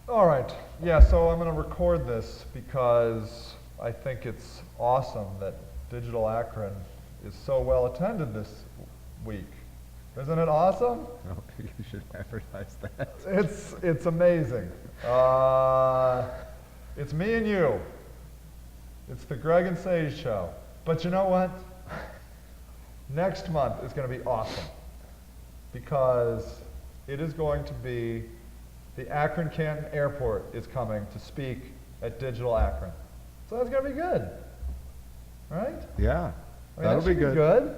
All right. Yeah, so I'm going to record this because I think it's awesome that Digital Akron is so well attended this week. Isn't it awesome? Oh, you should advertise that. It's amazing. It's me and you. It's the Greg and Sage show. But you know what? Next month is going to be awesome because it is going to be the Akron Canton Airport is coming to speak at Digital Akron. So that's going to be good, right? Yeah, I mean, that'll that be should good.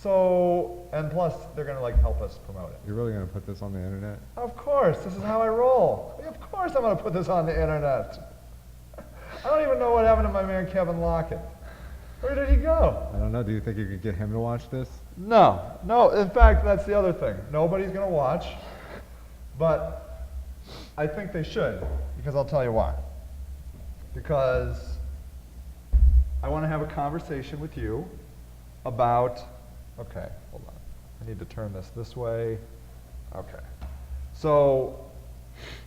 So, and plus they're going to like help us promote it. You're really going to put this on the internet? Of course, this is how I roll. Of course I'm going to put this on the internet. I don't even know what happened to my man Kevin Lockett. Where did he go? I don't know. Do you think you could get him to watch this? No. In fact, that's the other thing. Nobody's going to watch, but I think they should, because I'll tell you why. Because I want to have a conversation with you about, okay, hold on. I need to turn this way. Okay. So,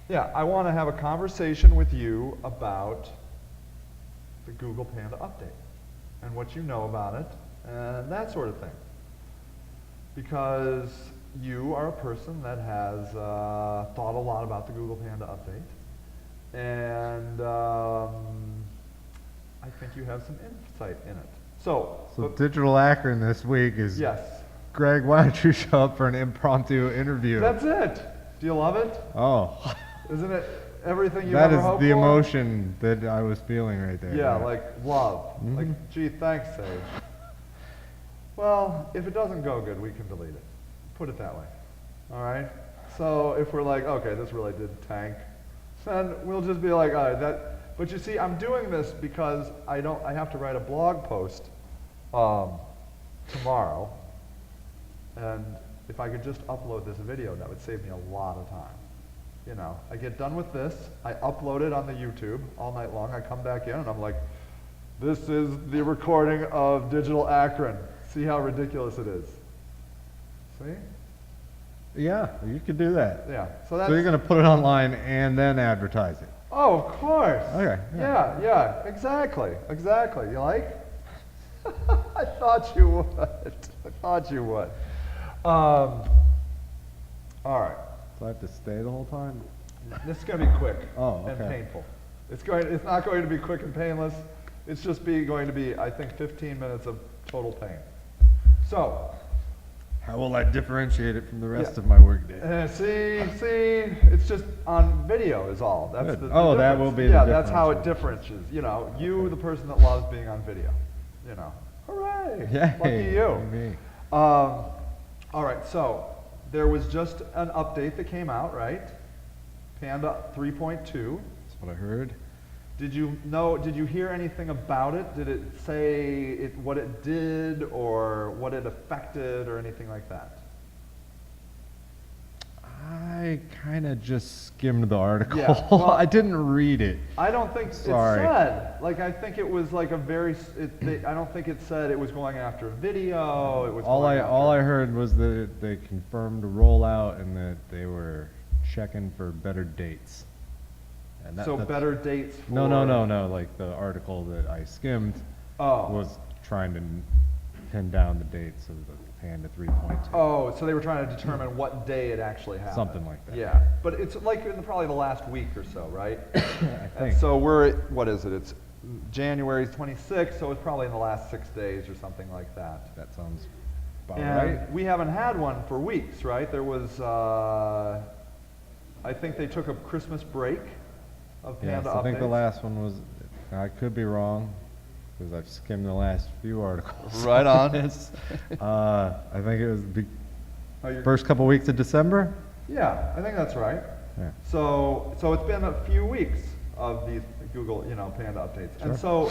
yeah, I want to have a conversation with you about the Google Panda update and what you know about it and that sort of thing. Because you are a person that has thought a lot about the Google Panda update, and I think you have some insight in it. So Digital Akron this week is, yes. Greg, why don't you show up for an impromptu interview? That's it. Do you love it? Oh. Isn't it everything you That ever is hoped the for? emotion that I was feeling right there. Yeah, like love. Mhm. Like, gee, thanks, Sage. Well, if it doesn't go good, we can delete it. Put it that way. All right? So if we're like, okay, this really did tank, then we'll just be like, all right, that. But you see, I'm doing this because I have to write a blog post tomorrow, and if I could just upload this video, that would save me a lot of time. You know, I get done with this, I upload it on the YouTube all night long, I come back in and I'm like, this is the recording of Digital Akron. See how ridiculous it is. See? Yeah, you could do that. Yeah. So you're going to put it online and then advertise it. Oh, of course. Okay. Yeah, exactly. You like? I thought you would. All right. So I have to stay the whole time? This is going to be quick Oh, and okay. painful. It's not going to be quick and painless. It's just going to be, I think, 15 minutes of total pain. So, How will I differentiate it from the rest Yeah. of my workday? see, it's just on video is all. That's Good. the Oh, that difference. will be the Yeah, that's how it differential. differentiates. You know, you, the person that loves being on video. You know, hooray! Yay, Lucky you. me. All right, so there was just an update that came out, right? Panda 3.2. That's what I heard. Did you hear anything about it? Did it say what it did or what it affected or anything like that? I kind of just skimmed the article. Yeah, well, I didn't read it. I don't think Sorry. it said. Like, I think it was like a very. I don't think it said it was going after video. It was All going I after- heard was that they confirmed a rollout and that they were checking for better dates. And So better dates. For, No. Like the article that I skimmed was trying to pin down the dates of the Panda 3.2. Oh, so they were trying to determine what day it actually happened. Something like that. Yeah, but it's like in probably the last week or so, right? I And think. so we're at, what is it? It's January 26th, so it's probably in the last 6 days or something like that. That sounds about And right. we haven't had one for weeks, right? There was, I think they took a Christmas break of Yes, Panda I think the updates. last one was, I could be wrong, because I've skimmed the last few articles. Right on. This. I think it was the Oh, you're- first couple weeks of December. Yeah, I think that's right. Yeah. So it's been a few weeks of these Google, Panda updates. And so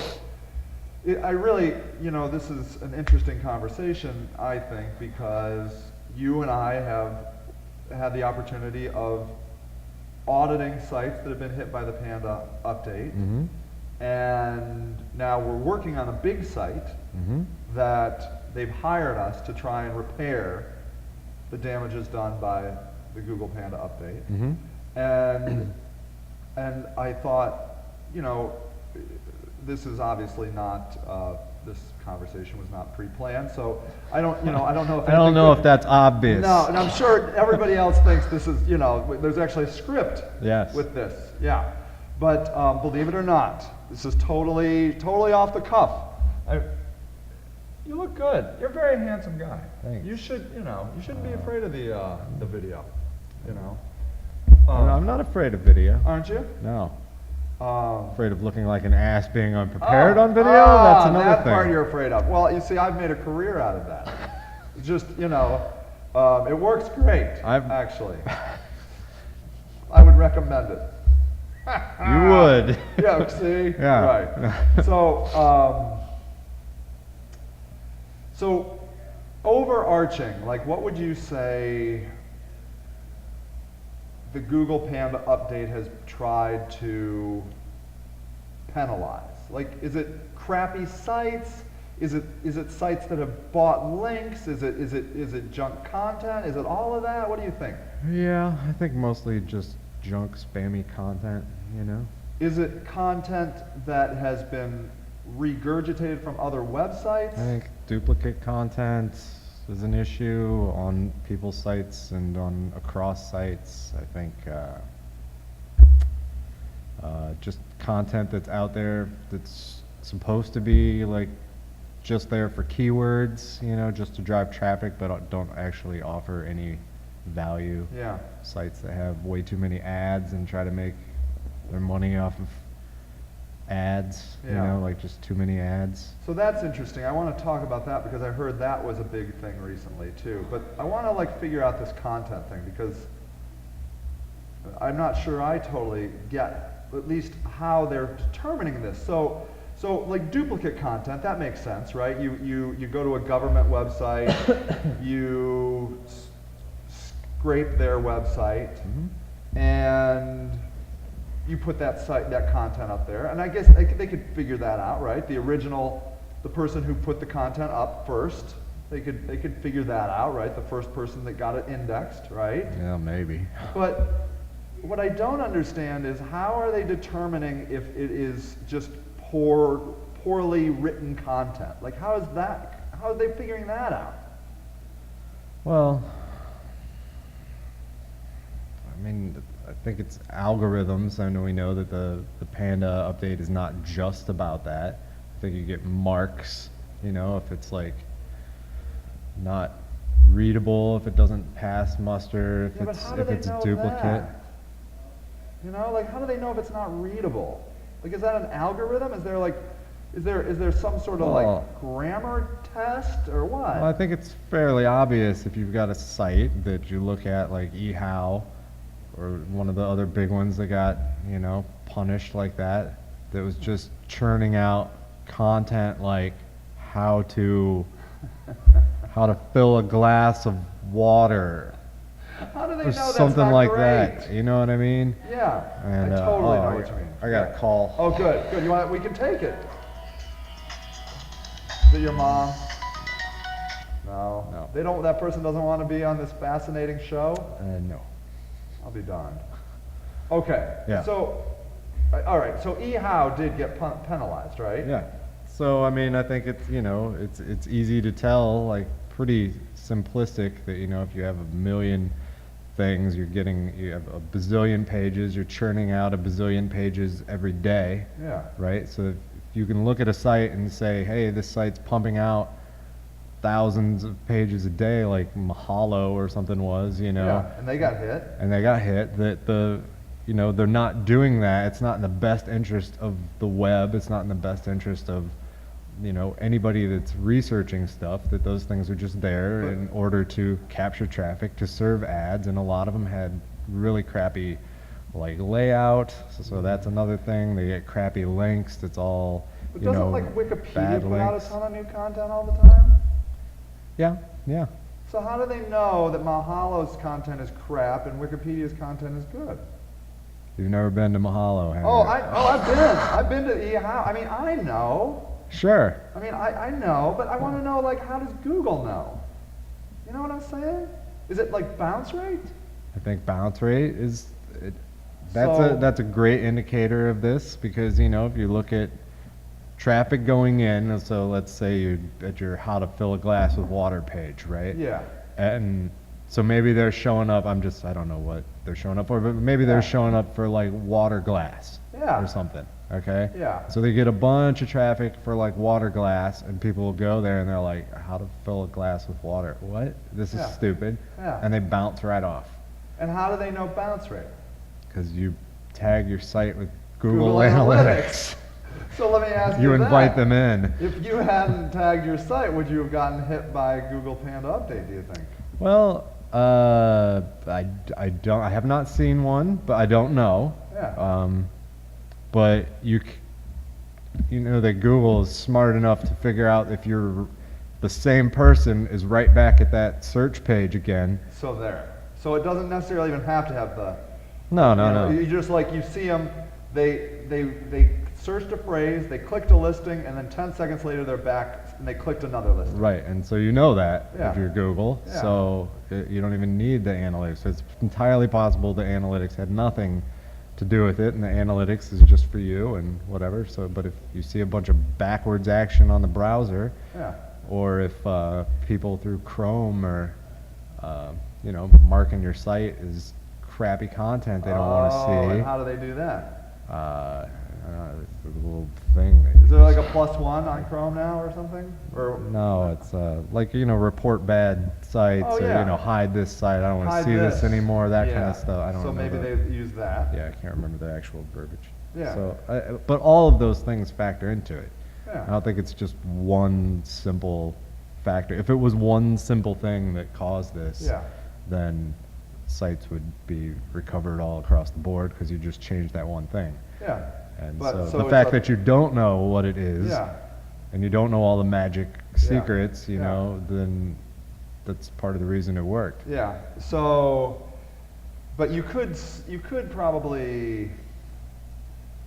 I really, this is an interesting conversation, I think, because you and I have had the opportunity of auditing sites that have been hit by the Panda update. Mm-hmm. And now we're working on a big site Mm-hmm. that they've hired us to try and repair the damages done by the Google Panda update. Mm-hmm. And I thought, you know, this is obviously not, this conversation was not pre-planned, so I don't know if I don't know if that's obvious. No, and I'm sure everybody else thinks this is, you know, there's actually a script Yes. with this, yeah. But believe it or not, this is totally off the cuff. You look good. You're a very handsome guy. Thanks. You should, you know, you shouldn't be afraid of the video, you know. I'm not afraid of video. Aren't you? No. Afraid of looking like an ass being unprepared on video? Oh, That's another that thing. part you're afraid of. Well, you see, I've made a career out of that. Just, you know, it works great, actually. I would recommend it. You would. Yeah, see? Yeah. Right. So overarching, like what would you say the Google Panda update has tried to penalize? Like, is it crappy sites? Is it sites that have bought links? Is it junk content? Is it all of that? What do you think? Yeah, I think mostly just junk, spammy content, you know? Is it content that has been regurgitated from other websites? I think duplicate content is an issue on people's sites and on across sites. I think just content that's out there that's supposed to be like just there for keywords, you know, just to drive traffic, but don't actually offer any value. Yeah. Sites that have way too many ads and try to make their money off of ads, you Yeah. know, like just too many ads. So that's interesting. I want to talk about that because I heard that was a big thing recently too. But I want to like figure out this content thing because I'm not sure I totally get at least how they're determining this. So like duplicate content, that makes sense, right? You go to a government website, you scrape their website, and you put that content up there, and I guess they could figure that out, right? The person who put the content up first, they could figure that out, right? The first person that got it indexed, right? Yeah, maybe. But what I don't understand is how are they determining if it is just poorly written content? Like how are they figuring that out? Well, I mean, I think it's algorithms. I know we know that the Panda update is not just about that. I think you get marks, you know, if it's like not readable, if it doesn't pass muster, Yeah, but how do if they it's know duplicate. that? You know, like how do they know if it's not readable? Like is that an algorithm? Is there some sort of like grammar test or what? Well, I think it's fairly obvious if you've got a site that you look at like eHow or one of the other big ones that got, you know, punished like that was just churning out content like how to fill a glass of water. How do they Or know that's something not like great? that. You know what I mean? Yeah, And, I totally know I what you mean. got a call. Oh, good. You want? We can take it. Is it your mom? No. No. They don't. That person doesn't want to be on this fascinating show. No. I'll be darned. Okay. Yeah. So, all right. So eHow did get penalized, right? Yeah. So I mean, I think it's, you know, it's easy to tell, like pretty simplistic that, you know, if you have a million things, you have a bazillion pages, you're churning out a bazillion pages every day. Yeah. Right? So if you can look at a site and say, hey, this site's pumping out thousands of pages a day, like Mahalo or something was, you know. Yeah. And they got hit. And they got hit, that you know, they're not doing that. It's not in the best interest of the web. It's not in the best interest of, you know, anybody that's researching stuff, that those things are just there in order to capture traffic, to serve ads, and a lot of them had really crappy like layout, so that's another thing. They get crappy links. That's all, But you doesn't know, like Wikipedia bad put out a links. ton of new content all the time? Yeah, yeah. So how do they know that Mahalo's content is crap and Wikipedia's content is good? You've never been to Mahalo, have Oh, you? I've been to eHow. I mean, I know. Sure. I mean, I know, but I want to know, like, how does Google know? You know what I'm saying? Is it like bounce rate? I think bounce rate is it, So- that's a great indicator of this because, you know, if you look at traffic going in, so let's say you're at your how to fill a glass with water page, right? Yeah. And so maybe they're showing up, I don't know what they're showing up for, but maybe they're Yeah. showing up for like water glass Yeah. or something, okay? Yeah. So they get a bunch of traffic for like water glass and people will go there and they're like, how to fill a glass with water? What? This is Yeah. stupid. Yeah. And they bounce right off And how do they know bounce rate? because you tag your site with Google Analytics. So let me ask you You invite that. them in. If you hadn't tagged your site, would you have gotten hit by a Google Panda update, do you think? Well, I have not seen one, but I don't know. Yeah. But you know that Google is smart enough to figure out if you're the same person is right back at that search page again. So there. So it doesn't necessarily even have to have the. No, you no, know, no. You just like you see them, they searched a phrase, they clicked a listing, and then 10 seconds later they're back and they clicked another listing. Right, and so you know that Yeah. if you're Google, Yeah. so you don't even need the analytics. It's entirely possible the analytics had nothing to do with it, and the analytics is just for you and whatever. So, but if you see a bunch of backwards action on the browser, Yeah. or if people through Chrome or you know marking your site as crappy content they don't want to and see, how do they do that? it's a little thing. Is there like a +1 on Chrome now or something? Or No, it's like, you know, report bad sites Oh, or, yeah. you know, hide this site, I don't want to hide see this anymore, that kind Yeah. of stuff. I don't So remember. maybe they use that. Yeah, I can't remember the actual verbiage. Yeah. So, but all of those things factor into it. Yeah. I don't think it's just one simple factor. If it was one simple thing that caused this, Yeah. then sites would be recovered all across the board because you just changed that one thing. Yeah. And But- so so the it's fact a- that you don't know what it is, Yeah. and you don't know all the magic secrets, you Yeah. know, then that's part of the reason it worked. Yeah. So, but you could probably,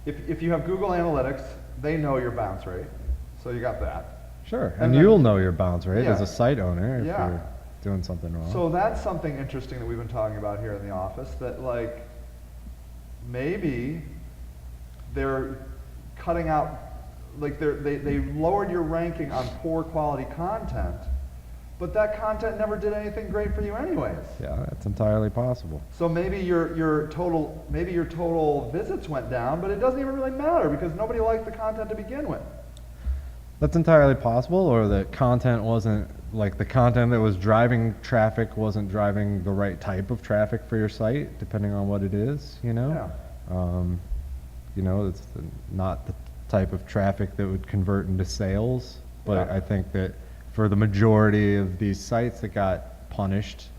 if you have Google Analytics, they know your bounce rate. So you got that. Sure, And and then- you'll know your bounce rate Yeah. as a site owner if Yeah. you're doing something wrong. So that's something interesting that we've been talking about here in the office, that like, maybe they're cutting out, like they lowered your ranking on poor quality content, but that content never did anything great for you anyways. Yeah, that's entirely possible. So maybe your total visits went down, but it doesn't even really matter because nobody liked the content to begin with. That's entirely possible, or the content wasn't, like the content that was driving traffic wasn't driving the right type of traffic for your site, depending on what it is, you know? You know, it's not the type of traffic that would convert into sales, but Yeah. I think that for the majority of these sites that got punished,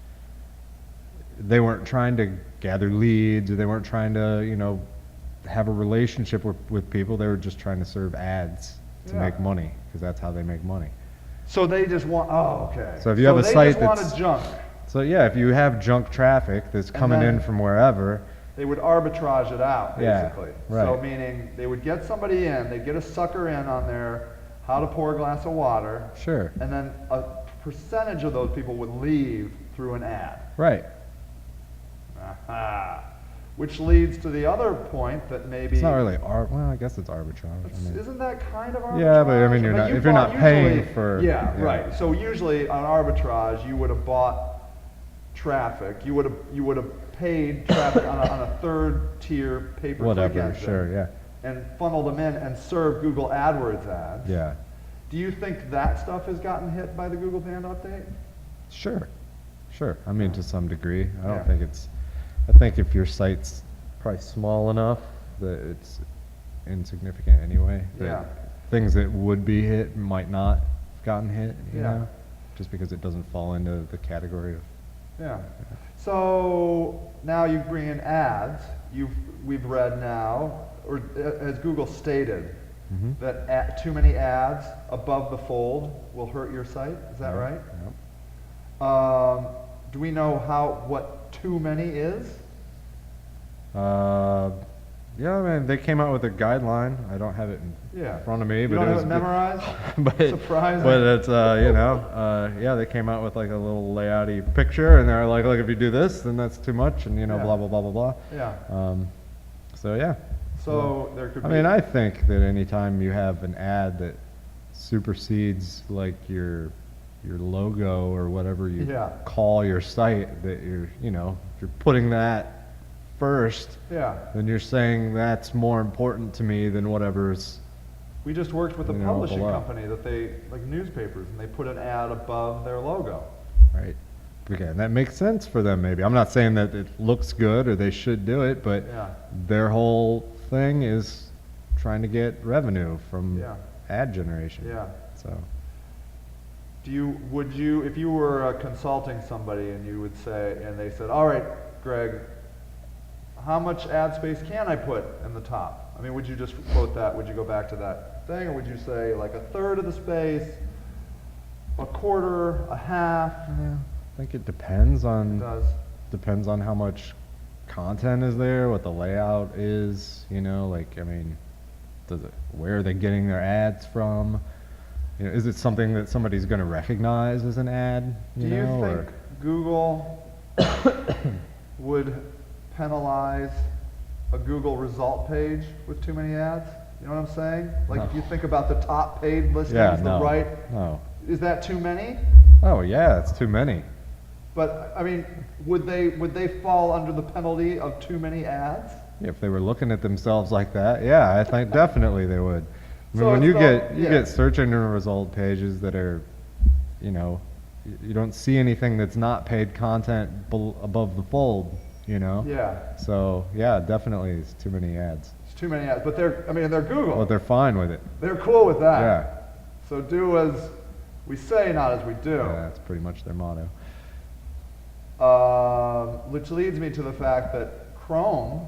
they weren't trying to gather leads, or they weren't trying to, you know, have a relationship with people. They were just trying to serve ads to Yeah. make money, because that's how they make money. So they just want, oh, okay. So if you have a they site just wanted that's- junk. So yeah, if you have junk traffic that's coming then- in from wherever, They would arbitrage it out, Yeah, basically. So right. meaning they would get somebody in, they'd get a sucker in on their how to pour a glass of water, sure, and then a percentage of those people would leave through an ad. right. Aha. Which leads to the other point that maybe It's not really well, I guess it's arbitrage. I mean, isn't that kind of arbitrage? Yeah, but I mean, you're not- you if you're not bought paying usually- for- Yeah, yeah. right. So usually on arbitrage, you would have bought traffic. You would have paid traffic on a third tier pay per click whatever, engine, sure, yeah, and funneled them in and served Google AdWords ads. yeah, Do you think that stuff has gotten hit by the Google Panda update? sure, sure. I mean, to some degree, I don't Yeah. think it's. I think if your site's probably small enough that it's insignificant anyway. That Yeah. things that would be hit might not have gotten hit. You Yeah. know, just because it doesn't fall into the category of. Yeah. So now you bring in ads. We've read now, or as Google stated, Mhm. that too many ads above the fold will hurt your site. Is that Yeah, right? Do we know what too many is? yeah. Yeah, man, they came out with a guideline. I don't have it in Yeah. front of me, You but don't it have was it memorized? but Surprising. but it's yeah, they came out with like a little layouty picture, and they're like, look, if you do this, then that's too much, and Yeah. blah blah blah blah blah. Yeah. So yeah. So there could I be. mean, I think that anytime you have an ad that supersedes like your logo or whatever you Yeah. call your site, that if you're putting that first, Yeah. then you're saying that's more important to me than whatever's. We just worked with a You know, publishing below. company that they, like newspapers, and they put an ad above their logo. Right. Okay, and that makes sense for them maybe. I'm not saying that it looks good or they should do it, but Yeah. their whole thing is trying to get revenue from Yeah. ad generation. Yeah. So, Would you, if you were consulting somebody and you would say, and they said, all right, Greg, how much ad space can I put in the top? I mean, would you just quote that? Would you go back to that thing, or would you say like a third of the space, a quarter, a half? yeah, I think it depends It on does. how much content is there, what the layout is, like I mean, where are they getting their ads from? Is it something that somebody's going to recognize as an ad? Do you or think Google would penalize a Google result page with too many ads? You know what I'm saying? Like if you think about the top paid listings, yeah, the no, right, no. is that too many? Oh yeah, it's too many. But I mean, would they fall under the penalty of too many ads? If they were looking at themselves like that, yeah, I think definitely they would. I mean, So when it's you not- get yeah. search engine result pages that are, you don't see anything that's not paid content above the fold, Yeah, So yeah, definitely it's too many ads. it's too many ads. But they're Google. But they're fine with it. They're cool with that. Yeah. So do as we say, not as we do. Yeah, that's pretty much their motto. Which leads me to the fact that Chrome,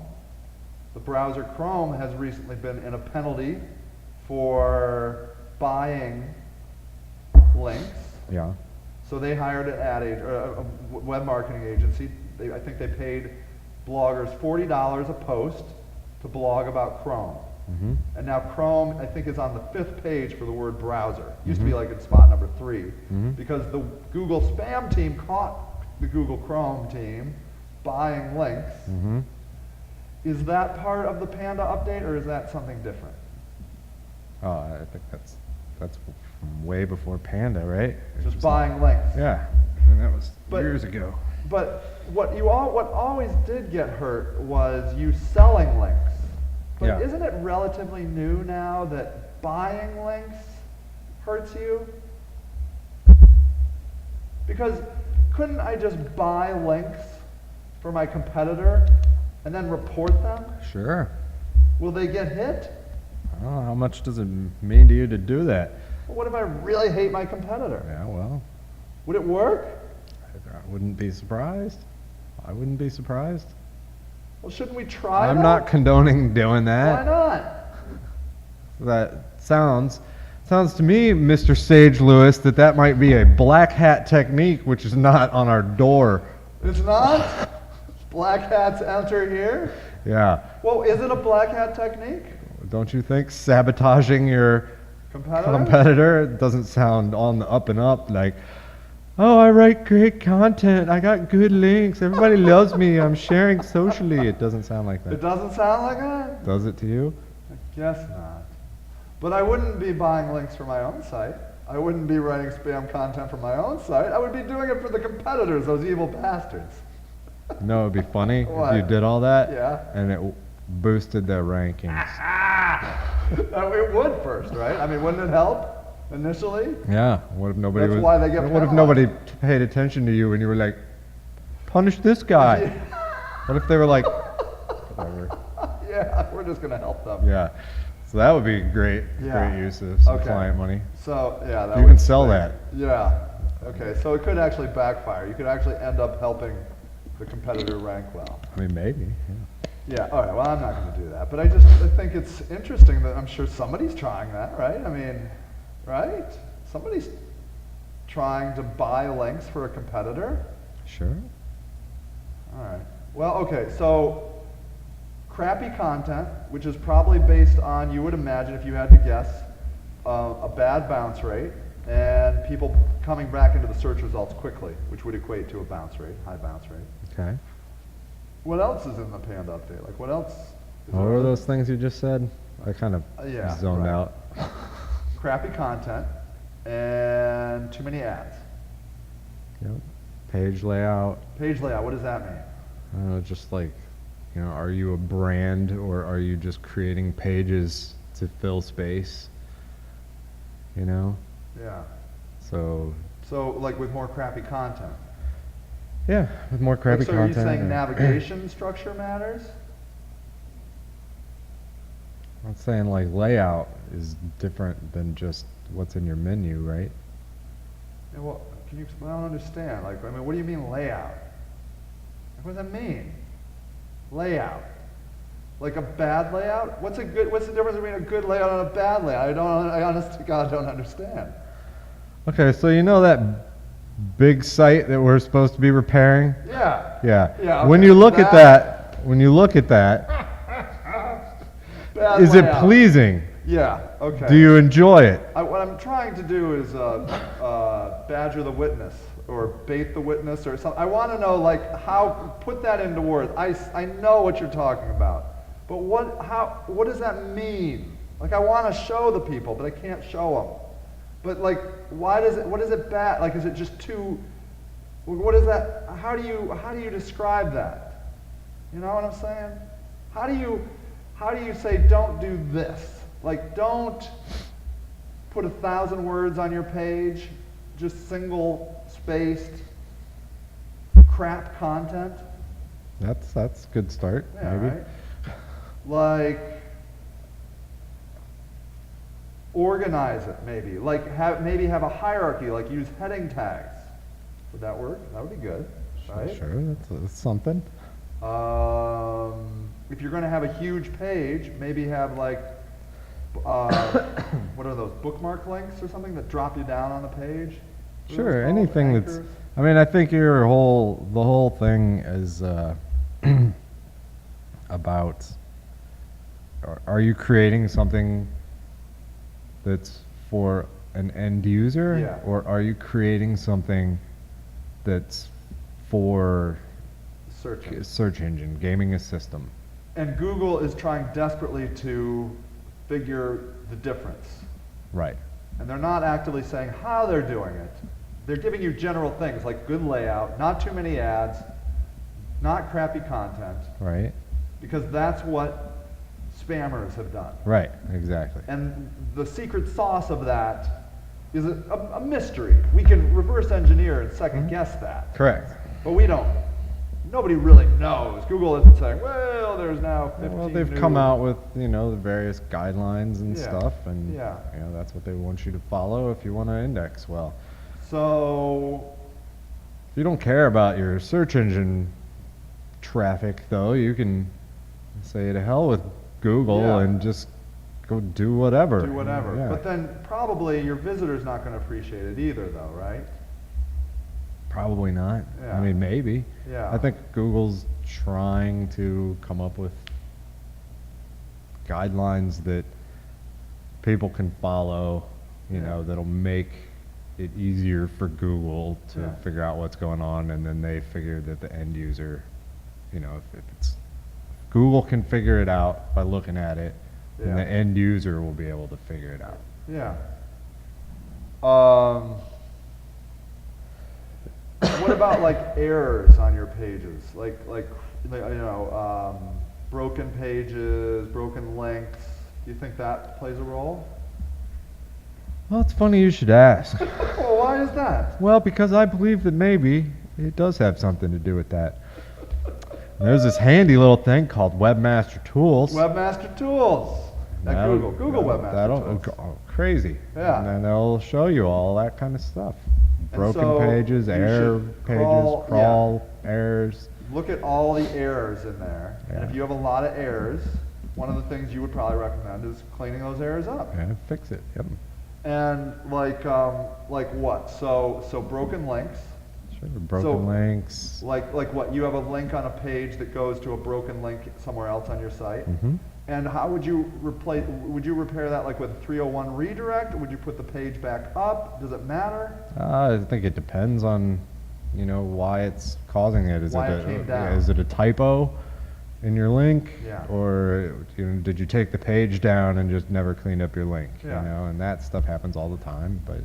the browser Chrome, has recently been in a penalty for buying links. Yeah. So they hired an a web marketing agency. I think they paid bloggers $40 a post to blog about Chrome. Mm-hmm. And now Chrome, I think, is on the 5th page for the word browser. Used to be like in spot number 3. Mhm. Because the Google spam team caught the Google Chrome team buying links. Mm-hmm. Is that part of the Panda update, or is that something different? Oh, I think that's from way before Panda, right? Just buying links. Yeah, and that was But- years ago. But what always did get hurt was you selling links. But Yeah. isn't it relatively new now that buying links hurts you? Because couldn't I just buy links for my competitor and then report them? Sure. Will they get hit? I don't know, how much does it mean to you to do that? Well, what if I really hate my competitor? Yeah, well, Would it work? I wouldn't be surprised. I wouldn't be surprised. Well, shouldn't we try I'm that? not condoning doing Why that. not? That sounds to me, Mr. Sage Lewis, that might be a black hat technique, which is not on our door. It's not? Black hats enter here? Yeah. Well, is it a black hat technique? Don't you think sabotaging your Competitor? competitor doesn't sound on the up and up like, oh, I write great content. I got good links. Everybody loves me. I'm sharing socially. It doesn't sound like It that. doesn't sound like that? Does it to you? I guess not. But I wouldn't be buying links for my own site. I wouldn't be writing spam content for my own site. I would be doing it for the competitors, those evil bastards. No, it'd be funny What? if you did all that Yeah. and it boosted their rankings. It would first, right? I mean, wouldn't it help initially? Yeah. What if nobody That's was? why they get What if penalized. nobody paid attention to you when you were like, punish this guy? What if they were like, whatever? Yeah, we're just going to help them. Yeah. So that would be great. Yeah. Great use of some Okay. client money. So, yeah. That You would can sell stink. that. Yeah. Okay, so it could actually backfire. You could actually end up helping the competitor rank well. I mean, maybe. Yeah. Yeah, all right, well, I'm not going to do that. But I think it's interesting that I'm sure somebody's trying that, right? I mean, right? Somebody's trying to buy links for a competitor. Sure. All right. Well, okay, so crappy content, which is probably based on, you would imagine if you had to guess, a bad bounce rate, and people coming back into the search results quickly, which would equate to a bounce rate, high bounce rate. Okay. What else is in the Panda update? Like, what else? What were those things you just said? I kind of Yeah, zoned right. out. Crappy content and too many ads. Yep. Page layout. Page layout, what does that mean? I don't know, just like, you know, are you a brand or are you just creating pages to fill space? You know? Yeah. So, So, like with more crappy content. yeah, with more crappy So content. are you saying or- navigation structure matters? I'm saying like layout is different than just what's in your menu, right? Yeah, well, can you explain? I don't understand. Like, I mean, what do you mean layout? Like, what does that mean? Layout. Like a bad layout? What's the difference between a good layout and a bad layout? I honest to God don't understand. Okay, so you know that big site that we're supposed to be repairing? Yeah. Yeah. Yeah, When okay. you look at that, Bad is it layout. pleasing? Yeah, okay. Do you enjoy it? What I'm trying to do is badger the witness or bait the witness or something. I want to know, like, how, put that into words. I know what you're talking about, but what does that mean? Like, I want to show the people, but I can't show them. But, like, what is it bad? Like, is it just too, what is that, how do you describe that? You know what I'm saying? How do you say, don't do this? Like, don't put 1,000 words on your page, just single-spaced crap content. That's a good start, Yeah, maybe. right? Like, organize it, maybe. Like, maybe have a hierarchy, like use heading tags. Would that work? That would be good, right? Sure, that's something. If you're going to have a huge page, maybe have like, what are those, bookmark links or something that drop you down on the page? What are Sure, those called? anything that's. Anchors? I mean, I think the whole thing is about. Are you creating something that's for an end user, Yeah. or are you creating something that's for Searching. search engine, gaming a system? And Google is trying desperately to figure the difference. Right. And they're not actively saying how they're doing it. They're giving you general things like good layout, not too many ads, not crappy content, Right. because that's what spammers have done. Right. Exactly. And the secret sauce of that is a mystery. We can reverse engineer and second guess that. Correct. But we don't. Nobody really knows. Google isn't saying, well, there's now 15 Well, they've new. come out with, you know, the various guidelines and Yeah, stuff, and yeah. you know, that's what they want you to follow if you want to index well. So, If you don't care about your search engine traffic, though, you can say to hell with Google Yeah. and just go do whatever. do whatever. Yeah. But then probably your visitor's not going to appreciate it either, though, right? Probably not. Yeah. I mean, maybe. Yeah. I think Google's trying to come up with guidelines that people can follow, you know, that'll make it easier for Google to Yeah. figure out what's going on, and then they figure that the end user, you know, if it's Google can figure it out by looking at it, Yeah. and the end user will be able to figure it out. Yeah. What about like errors on your pages? Like you know, broken pages, broken links. Do you think that plays a role? Well, it's funny you should ask. Well, why is that? Well, because I believe that maybe it does have something to do with that. There's this handy little thing called Webmaster Tools. Webmaster Tools. At Google. Google Webmaster Tools. Crazy. Yeah. And then they'll show you all that kind of stuff. Broken so pages, you error should pages, crawl- crawl, errors. Look at all the errors in there. And Yeah. if you have a lot of errors, one of the things you would probably recommend is cleaning those errors up. And fix it. Yep. And like what? So broken links. Sure, broken links. Like what? You have a link on a page that goes to a broken link somewhere else on your site. Mm-hmm. And how would you replace? Would you repair that like with a 301 redirect? Would you put the page back up? Does it matter? I think it depends on, why it's causing it. Why it came down. Is it a typo in your link? Yeah. Or did you take the page down and just never cleaned up your link? Yeah. And that stuff happens all the time. But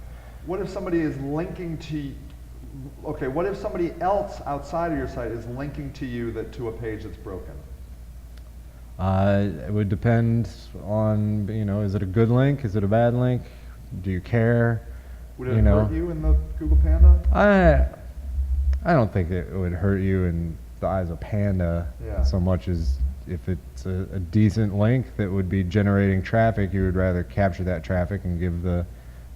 What if somebody is linking to? Okay, what if somebody else outside of your site is linking to you to a page that's broken? it would depend on, is it a good link? Is it a bad link? Do you care? Would it hurt you in the Google Panda? I don't think it would hurt you in the eyes of Panda so much as if it's a decent link that would be generating traffic. You would rather capture that traffic and give the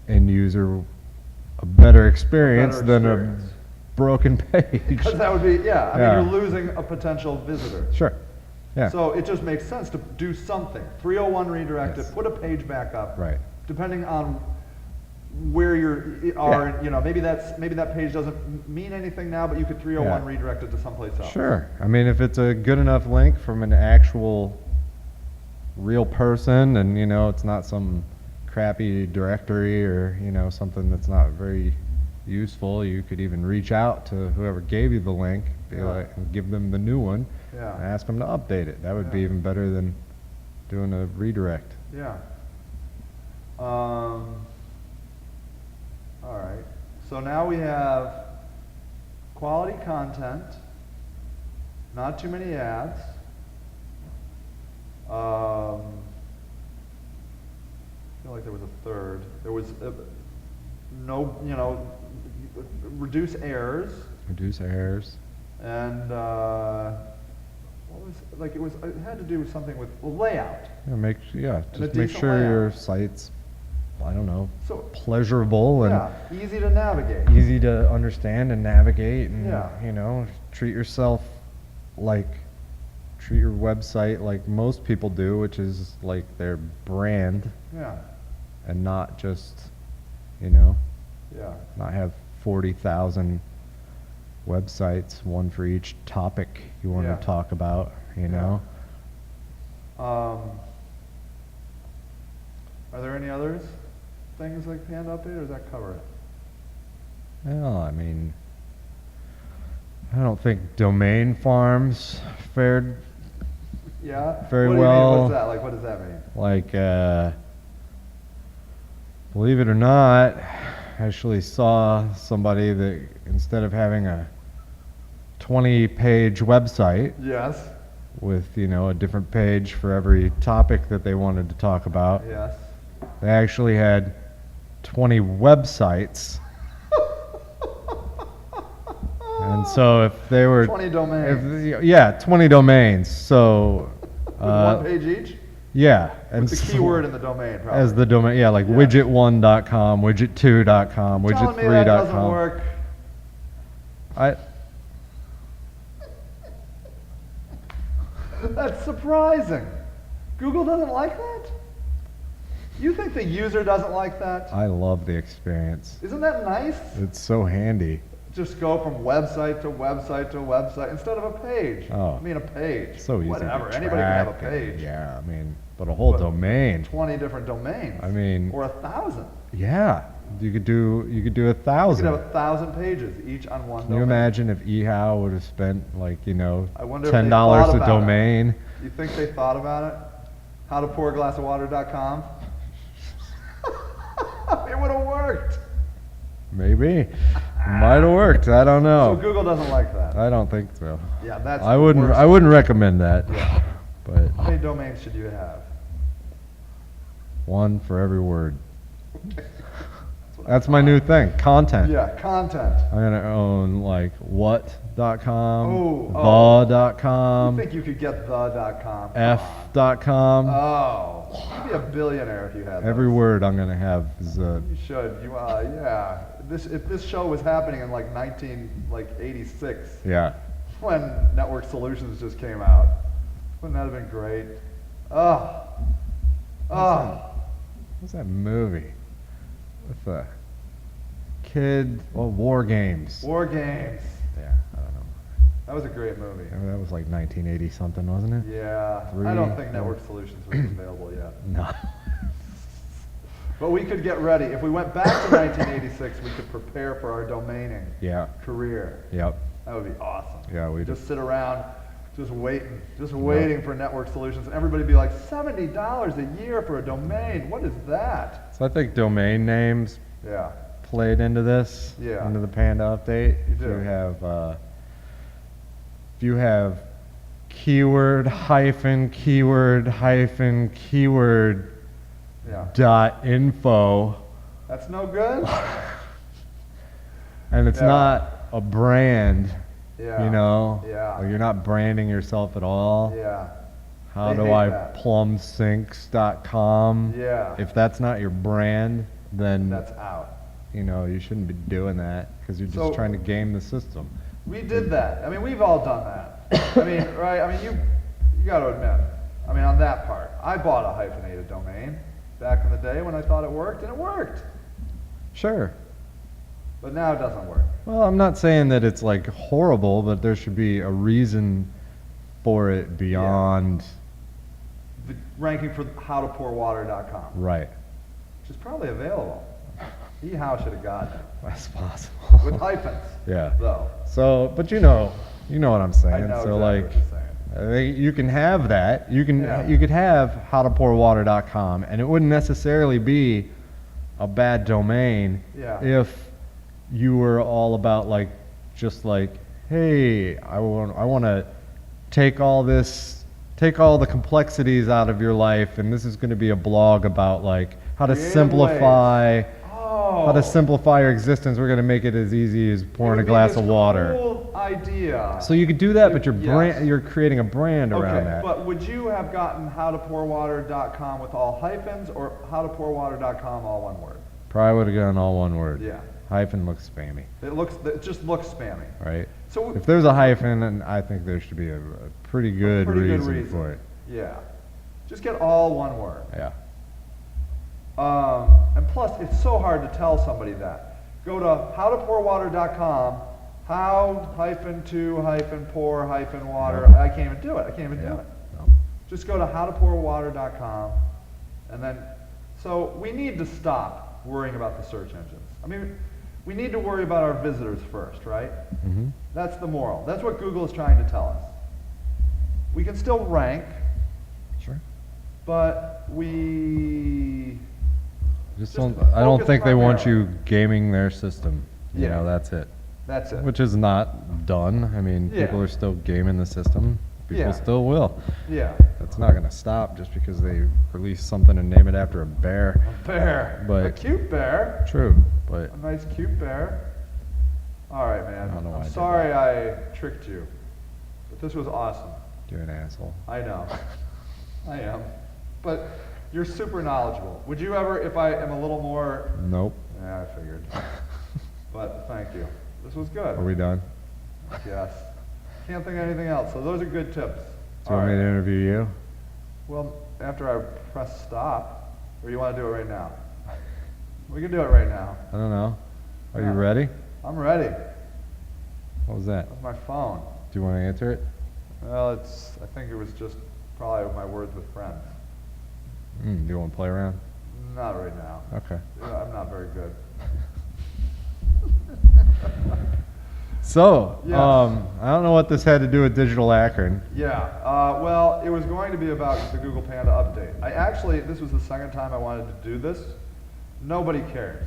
end user a better experience than a broken page. Because that would be, I mean, you're losing a potential visitor. Sure. Yeah. So it just makes sense to do something. 301 redirect it, put a page back up. Right. Depending on where you are, maybe that page doesn't mean anything now, but you could 301 redirect it to someplace else. Sure. I mean, if it's a good enough link from an actual real person, and it's not some crappy directory or something that's not very useful, you could even reach out to whoever gave you the link, and give them the new one, and ask them to update it. That would be even better than doing a redirect. Yeah. All right. So now we have quality content, not too many ads. I feel like there was a third. There was reduce errors. Reduce errors. And what was it had to do with something with layout. Just make sure your site's, I don't know, so pleasurable and easy to navigate. Easy to understand and navigate, and treat your website like most people do, which is like their brand. Yeah. And not just, not have 40,000 websites, one for each topic you want to talk about, Are there any others? Things like Panda Update, or does that cover it? Well, I mean, I don't think domain farms fared very well. What's that? Like, what does that mean? Like, believe it or not, I actually saw somebody that instead of having a 20-page website with, a different page for every topic that they wanted to talk about, they actually had 20 websites. And so if they were 20 domains. 20 domains. So one page each? Yeah. With the keyword in the domain, probably. As the domain, like widget1.com, widget2.com, widget3.com. Telling me that doesn't work. That's surprising. Google doesn't like that? You think the user doesn't like that? I love the experience. Isn't that nice? It's so handy. Just go from website to website to website instead of a page. Oh. I mean, a page. So easy. Whatever. To Anybody can have a page. Yeah, I mean, but a whole domain. 20 different domains. I mean. Or 1,000. Yeah. You could do 1,000. You could have 1,000 pages, each on one domain. Can you imagine if eHow would have spent $10 a domain? You think they thought about it? Howtopouraglassofwater.com? It would have worked. Maybe. Might have worked. I don't know. So Google doesn't like that. I don't think so. Yeah, that's I wouldn't recommend that. Yeah. But how many domains should you have? One for every word. That's my new thing. Content. Yeah, content. I'm gonna own what.com, the.com. You think you could get the.com? F.com. Oh, you'd be a billionaire if you had Every those. word I'm gonna have is You should. If this show was happening in 1986. Yeah. When Network Solutions just came out, wouldn't that have been great? What's that movie with the kid, well, War Games. War Games. Yeah, I don't know. That was a great movie. That was like 1980 something, wasn't it? Yeah. I don't think Network Solutions was available yet. No. But we could get ready. If we went back to 1986, we could prepare for our domaining Yeah. career. Yep. That would be awesome. Yeah, we just sit around, just waiting for Network Solutions, and everybody be like, $70 a year for a domain. What is that? So I think domain names Yeah. played into this, Yeah. into the Panda update. You If do. you have keyword hyphen keyword Yeah. dot info, That's no good? and it's Yeah. not a brand, Yeah. you know, Yeah. or you're not branding yourself at all. Yeah. How They do hate I that. plumsinks.com? Yeah. If that's not your brand, then That's out. you know you shouldn't be doing that because you're just So- trying to game the system. We did that. I mean, we've all done that. I mean, right? I mean, you got to admit. I mean, on that part, I bought a hyphenated domain back in the day when I thought it worked, and it worked. Sure. But now it doesn't work. Well, I'm not saying that it's like horrible, but there should be a reason for it beyond The ranking for howtopourwater.com, right. which is probably available. How should have gotten it That's possible. with hyphens, Yeah. though. So, but you know what I'm saying. I know So exactly like, what you're saying. I think you can have that. You Yeah. could have howtopourwater.com, and it wouldn't necessarily be a bad domain Yeah. if you were all about like just like, hey, I want to take all the complexities out of your life, and this is going to be a blog about like how to Creative simplify Oh. how to simplify your existence. We're going to make it as easy as pouring a glass of water. Cool idea. So you could do that, but Yes. you're creating a brand around Okay, that. but would you have gotten howtopourwater.com with all hyphens or howtopourwater.com all one word? Probably would have gone all one word. Yeah. Hyphen looks spammy, It just looks spammy. right? So If there's a hyphen, and I think there should be a pretty good reason for it. Yeah. Just get all one word. Yeah. And plus, it's so hard to tell somebody that. Go to howtopourwater.com, how-to-pour-water. I can't even do it. Yeah. No. Just go to howtopourwater.com, and then, so we need to stop worrying about the search engines. I mean, we need to worry about our visitors first, right? Mm-hmm. That's the moral. That's what Google is trying to tell us. We can still rank, Sure. but we Just Just don't. I don't focus think they want you primarily. gaming their system. You Yeah. know, that's it. That's it. Which is not done. I mean, Yeah. people are still gaming the system. People Yeah. still will. Yeah. That's not going to stop just because they release something and name it after a bear. A bear. But- a cute bear. True, but A nice cute bear. All right, man. I don't know why I I'm did sorry I tricked you, but this was awesome. you're an asshole. I know. I am. But you're super knowledgeable. Would you ever, if I am a little more... Nope. Yeah, I figured. But thank you. This was good. Are we done? Yes. Can't think of anything else. So those are good tips. Do you want me to interview you? Well, after I press stop, or you want to do it right now? We can do it right now. I don't know. Are Yeah. you ready? I'm ready. What was that? That's my phone. Do you want to answer it? Well, I think it was just probably my words with friends. Do you want to play around? Not right now. Okay. I'm not very good. So, Yes. I don't know what this had to do with Digital Akron. Yeah, well, it was going to be about the Google Panda update. This was the second time I wanted to do this. Nobody cares.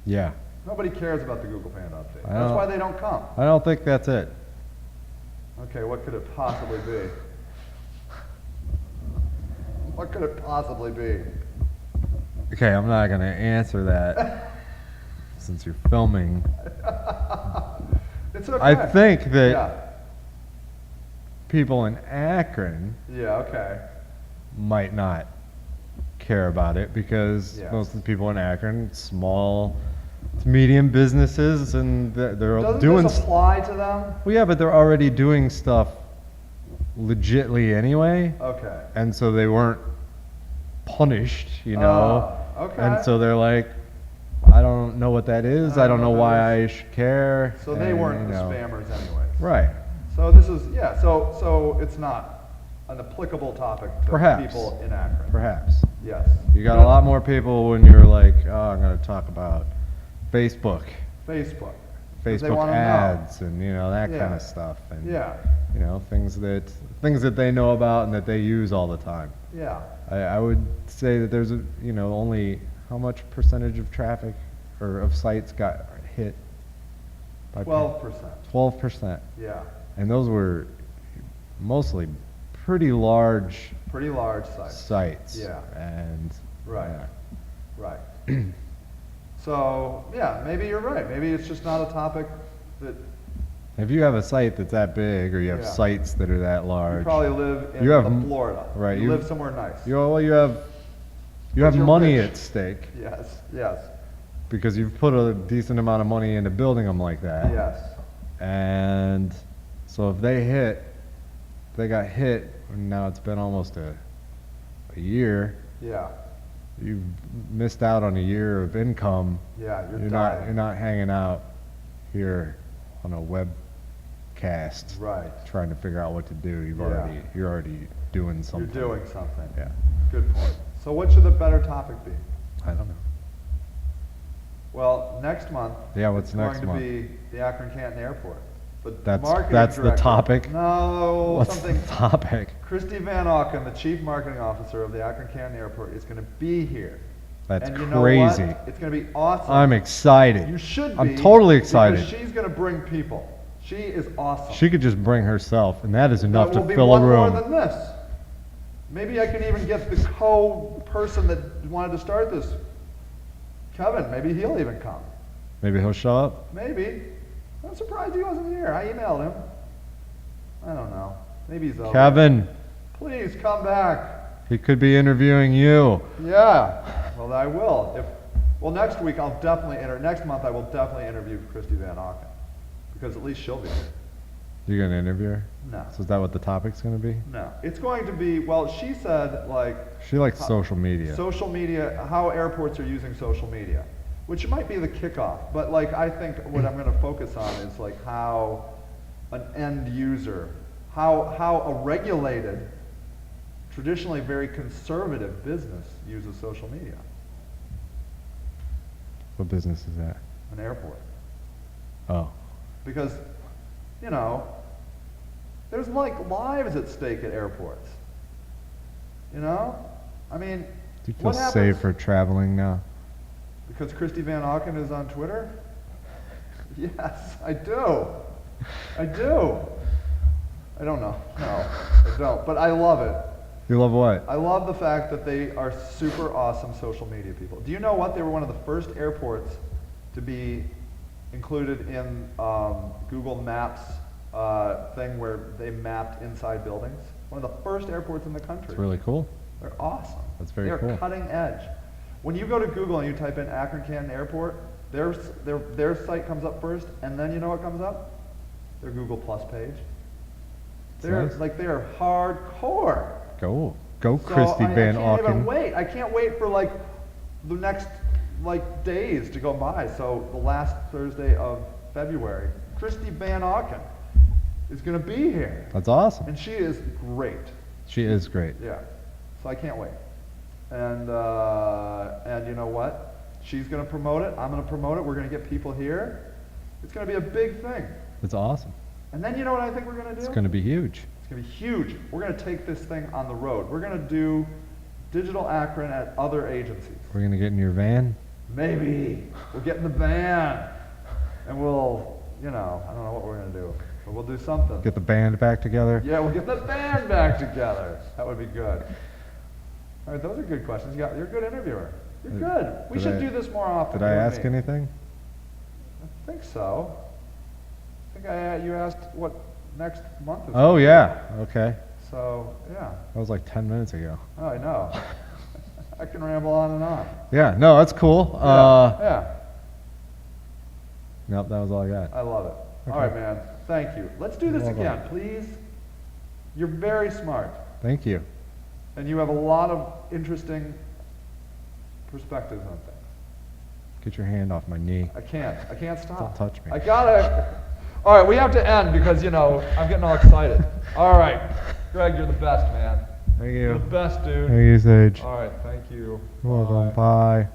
Yeah. Nobody cares about the Google Panda update. I That's don't- why they don't come. I don't think that's it. Okay, what could it possibly be? What could it possibly be? Okay, I'm not going to answer that since you're filming. It's okay. I think that Yeah. people in Akron Yeah, okay. might not care about it because Yes. most of the people in Akron, small to medium businesses, and they're Doesn't doing. this apply to them? Well, yeah, but they're already doing stuff legitly anyway, Okay. and so they weren't punished, you know. Okay. And so they're like, I don't don't know what that is. I I don't don't know know what why that I should care. So they and, weren't you the know. spammers anyways. Right. So this is, yeah, so it's not an applicable topic to Perhaps. people in Akron. Perhaps. Yes. You got a lot more people when you're like, oh, I'm going to talk about Facebook, Facebook. 'Cause they Facebook wanna know. ads, and that Yeah. kind of stuff, and Yeah, things that they know about and that they use all the time. yeah. I would say that there's only how much percentage of traffic or of sites got hit by 12%. 12%, Yeah. and those were mostly pretty large Pretty large sites. sites. Yeah. And Right. yeah. Right. So, yeah, maybe you're right. Maybe it's just not a topic that If you have a site that's that big, or you have Yeah. sites that are that large, you probably live in You have Florida. right, You you- live somewhere nice. you have Because you're money rich. at stake Yes, yes, because you've put a decent amount of money into building them like that. yes. And so if they got hit, and now it's been almost a year, Yeah, you've missed out on a year of income. yeah, you're You're dying. not hanging out here on a webcast Right. trying to figure out what to do. Yeah. You're already doing something. You're doing something. Yeah. Good point. So what should the better topic be? I don't know. Well, next month. Yeah, what's next It's month? going to be the Akron Canton Airport. The That's marketing the director- topic. No, What's something. the topic? Christy Van Auken, the chief marketing officer of the Akron Canton Airport, is going to be here. That's And you know crazy. what? It's going to be awesome. I'm excited. You should be. I'm totally excited. Because she's going to bring people. She is awesome. She could just bring herself, and that is enough That to will be fill one a room. more than this. Maybe I can even get the co-person that wanted to start this, Kevin. Maybe he'll even come. Maybe he'll show up. Maybe. I'm surprised he wasn't here. I emailed him. I don't know. Maybe he's over. Kevin, Please come back. he could be interviewing you. Yeah. Well, I will. Well, next week I'll definitely next month I will definitely interview Christy Van Auken, because at least she'll be here. You're gonna interview her? No. So is that what the topic's gonna be? No. It's going to be, well, she said, like, She likes social media. social media, how airports are using social media, which might be the kickoff. But like, I think what I'm going to focus on is like how an end user, how a regulated, traditionally very conservative business uses social media. What business is that? An airport. Oh. Because, you know, there's like lives at stake at airports. You know? I mean, Do you feel what happens? safer traveling now? Because Christy Van Auken is on Twitter? Yes, I do. I do. I don't know. No, I don't. But I love it. You love what? I love the fact that they are super awesome social media people. Do you know what? They were one of the first airports to be included in Google Maps thing where they mapped inside buildings. One of the first airports in the country. It's really cool. They're awesome. That's very They're cool. cutting edge. When you go to Google and you type in Akron Canton Airport, their site comes up first, and then you know what comes up? Their Google Plus page. They're nice. like they are hardcore. Go So Christy Van I can't even Auken. wait. I can't wait for like the next like days to go by. So the last Thursday of February, Christy Van Auken is going to be here, That's awesome. and she is great. She is great. Yeah. So I can't wait. And you know what? She's going to promote it. I'm going to promote it. We're going to get people here. It's going to be a big thing. It's awesome. And then you know what I think we're going to do? It's going to be huge. It's going to be huge. We're going to take this thing on the road. We're going to do Digital Akron at other agencies. We're going to get in your van. Maybe. We'll get in the van. And we'll, I don't know what we're going to do. But we'll do something. Get the band back together. Yeah, we'll get the band back together. That would be good. All right, those are good questions. You're a good interviewer. You're good. We Did should I- do this more often. Did I you and ask me. anything? I think so. I think you asked what next month is. Oh, yeah. Okay. So, yeah. That was like 10 minutes ago. Oh, I know. I can ramble on and on. Yeah, no, that's cool. Yeah. Nope, that was all I got. I love it. Okay. All right, man. Thank you. Let's do this You're welcome. again, please. You're very smart. Thank you. And you have a lot of interesting perspectives on things. Get your hand off my knee. I can't stop. Don't touch me. I gotta. All right, we have to end because, you know, I'm getting all excited. All right. Greg, you're the best, man. Thank You're you. the best, dude. Thank you, Sage. All right, thank you. You're welcome. Bye. Bye.